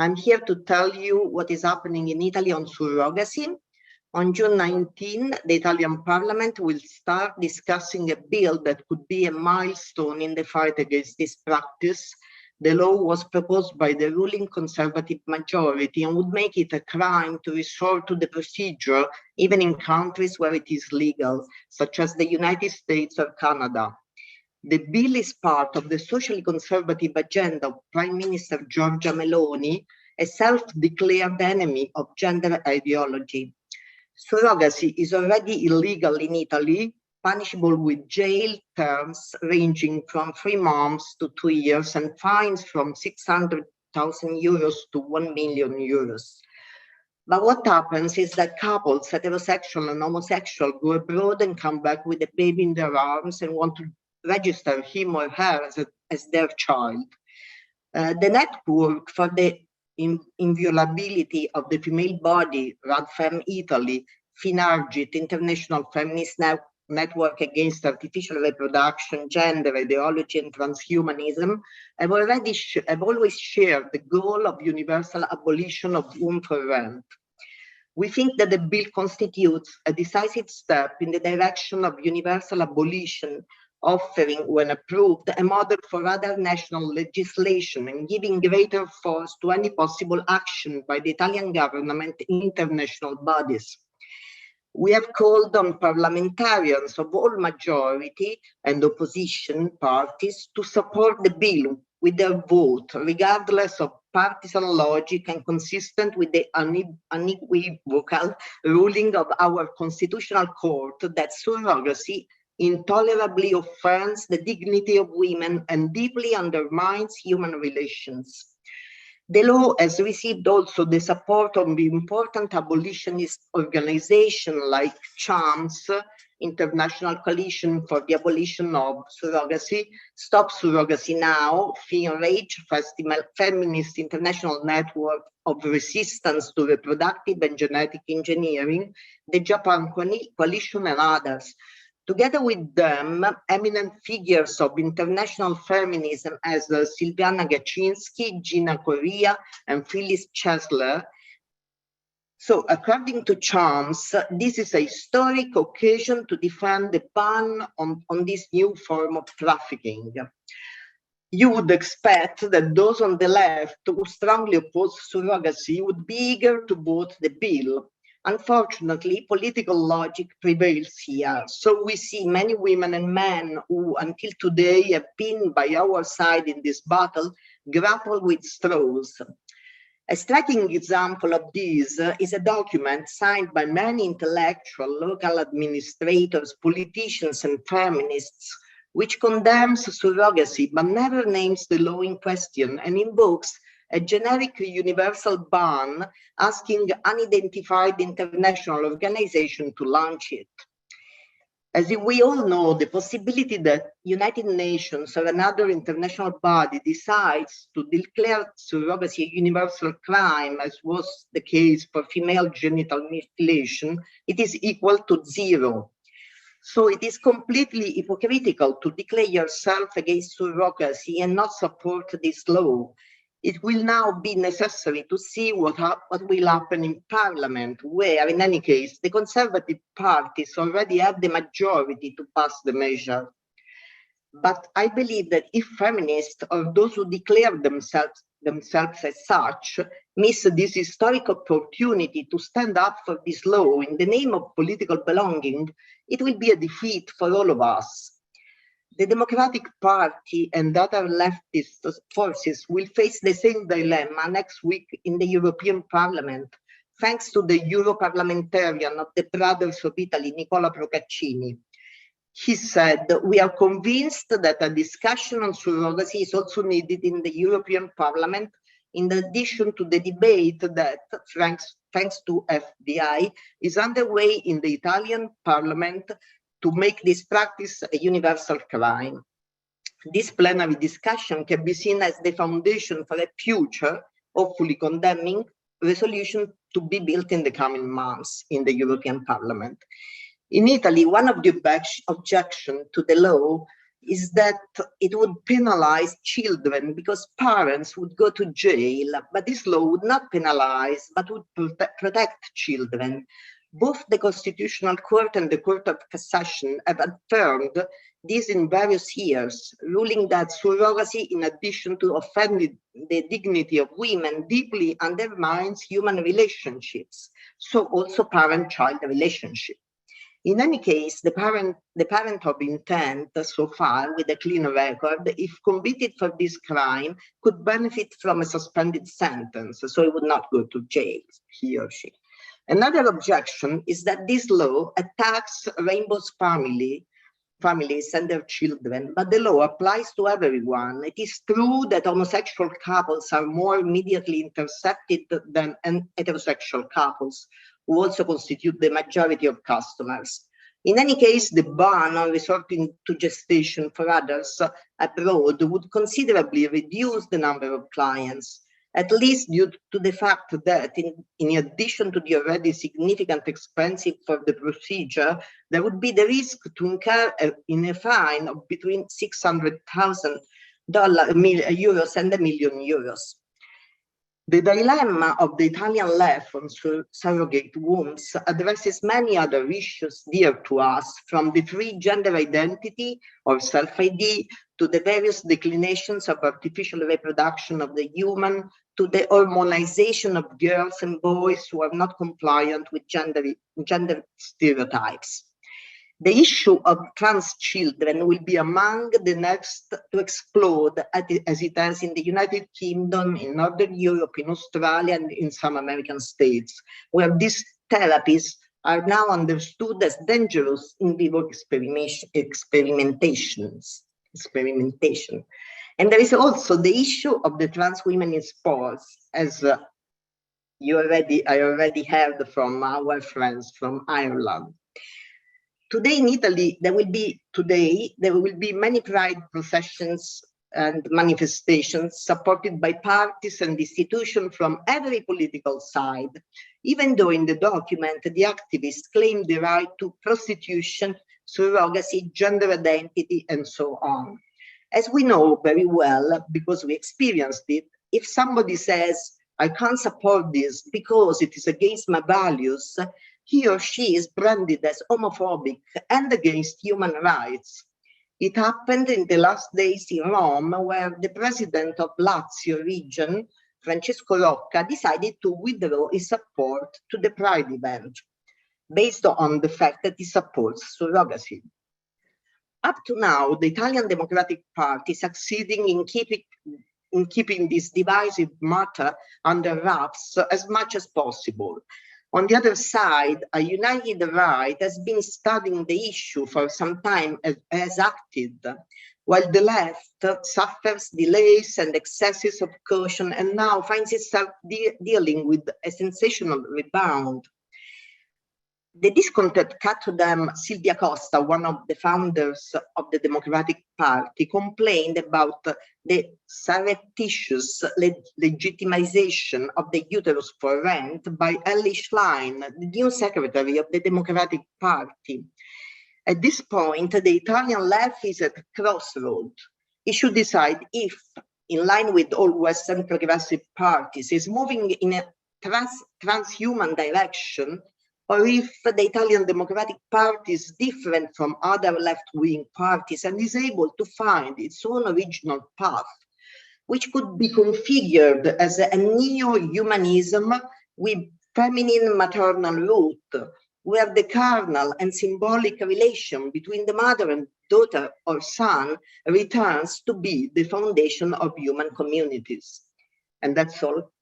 I'm here to tell you what is happening in Italy on surrogacy. On June 19, the Italian Parliament will start discussing a bill that could be a milestone in the fight against this practice. The law was proposed by the ruling Conservative majority and would make it a crime to resort to the procedure, even in countries where it is legal, such as the United States or Canada. The bill is part of the socially conservative agenda of Prime Minister Giorgia Meloni, a self-declared enemy of gender ideology. Surrogacy is already illegal in Italy, punishable with jail terms ranging from 3 months to 2 years and fines from 600,000 euros to 1 million euros. But what happens is that couples, heterosexual and homosexual, go abroad and come back with a baby in their arms and want to register him or her as their child. The network for the inviolability of the female body, RADFEM Italy, FINARGIT, International Feminist Network Against Artificial Reproduction, Gender Ideology and Transhumanism, have always shared the goal of universal abolition of womb for rent. We think that the bill constitutes a decisive step in the direction of universal abolition, offering, when approved, a model for other national legislation and giving greater force to any possible action by the Italian government and international bodies. We have called on parliamentarians of all majority and opposition parties to support the bill with their vote, regardless of partisan logic and consistent with the unequivocal ruling of our Constitutional Court that surrogacy intolerably offends the dignity of women and deeply undermines human relations. The law has received also the support of important abolitionist organizations like CHAMS, International Coalition for the Abolition of Surrogacy, Stop Surrogacy Now, FINRAGE, Feminist International Network of Resistance to Reproductive and Genetic Engineering, the Japan Coalition and others. Together with them, eminent figures of international feminism as Silviana Gaczynski, Gina Correa, and Phyllis Chesler. So, according to CHAMS, this is a historic occasion to defend the ban on this new form of trafficking. You would expect that those on the left who strongly oppose surrogacy would be eager to vote the bill. Unfortunately, political logic prevails here. So we see many women and men who until today have been by our side in this battle grapple with straws. A striking example of this is a document signed by many intellectual local administrators, politicians and feminists, which condemns surrogacy but never names the law in question and invokes a generic universal ban, asking unidentified international organization to launch it. As we all know, the possibility that United Nations or another international body decides to declare surrogacy a universal crime, as was the case for female genital mutilation, it is equal to 0. So it is completely hypocritical to declare yourself against surrogacy and not support this law. It will now be necessary to see what will happen in Parliament, where, in any case, the Conservative parties already have the majority to pass the measure. But I believe that if feminists or those who declare themselves as such miss this historic opportunity to stand up for this law in the name of political belonging, it will be a defeat for all of us. The Democratic Party and other leftist forces will face the same dilemma next week in the European Parliament, thanks to the Europarlamentarian of the Brothers of Italy, Nicola Procaccini. He said, "We are convinced that a discussion on surrogacy is also needed in the European Parliament, in addition to the debate that, thanks to FBI, is underway in the Italian Parliament to make this practice a universal crime." This plenary discussion can be seen as the foundation for a future, hopefully condemning, resolution to be built in the coming months in the European Parliament. In Italy, one of the objections to the law is that it would penalize children because parents would go to jail, but this law would not penalize, but would protect children. Both the Constitutional Court and the Court of Cassation have affirmed this in various years, ruling that surrogacy, in addition to offending the dignity of women, deeply undermines human relationships, so also parent-child relationship. In any case, the parent of intent so far with a clean record, if convicted for this crime, could benefit from a suspended sentence, so he would not go to jail, he or she. Another objection is that this law attacks rainbow's families and their children, but the law applies to everyone. It is true that homosexual couples are more immediately intercepted than heterosexual couples, who also constitute the majority of customers. In any case, the ban on resorting to gestation for others abroad would considerably reduce the number of clients, at least due to the fact that in addition to the already significant expense for the procedure, there would be the risk to incur in a fine of between €600,000 and €1 million. The dilemma of the Italian left on surrogate wombs addresses many other issues dear to us, from the free gender identity or self-ID to the various declinations of artificial reproduction of the human, to the hormonization of girls and boys who are not compliant with gender stereotypes. The issue of trans children will be among the next to explode as it has in the United Kingdom, in Northern Europe, in Australia, and in some American states, where these therapies are now understood as dangerous in vivo experimentation. And there is also the issue of the trans women in sports, as I already heard from our friends from Ireland. Today in Italy, there will be many pride processions and manifestations supported by parties and institutions from every political side, even though in the document, the activists claim the right to prostitution, surrogacy, gender identity, and so on. As we know very well, because we experienced it, if somebody says, I can't support this because it is against my values, he or she is branded as homophobic and against human rights. It happened in the last days in Rome, where the president of Lazio region, Francesco Rocca, decided to withdraw his support to the Pride event, based on the fact that he supports surrogacy. Up to now, the Italian Democratic Party is succeeding in keeping this divisive matter under wraps as much as possible. On the other side, a united right has been studying the issue for some time and has acted, while the left suffers delays and excesses of caution and now finds itself dealing with a sensational rebound. The discontent cut to them, Silvia Costa, one of the founders of the Democratic Party, complained about the surreptitious legitimization of the uterus for rent by Ellie Schlein, the new secretary of the Democratic Party. At this point, the Italian left is at a crossroad. It should decide if, in line with all Western progressive parties, is moving in a transhuman direction, or if the Italian Democratic Party is different from other left-wing parties and is able to find its own original path, which could be configured as a neo-humanism with feminine maternal root, where the carnal and symbolic relation between the mother and daughter or son returns to be the foundation of human communities. And that's all.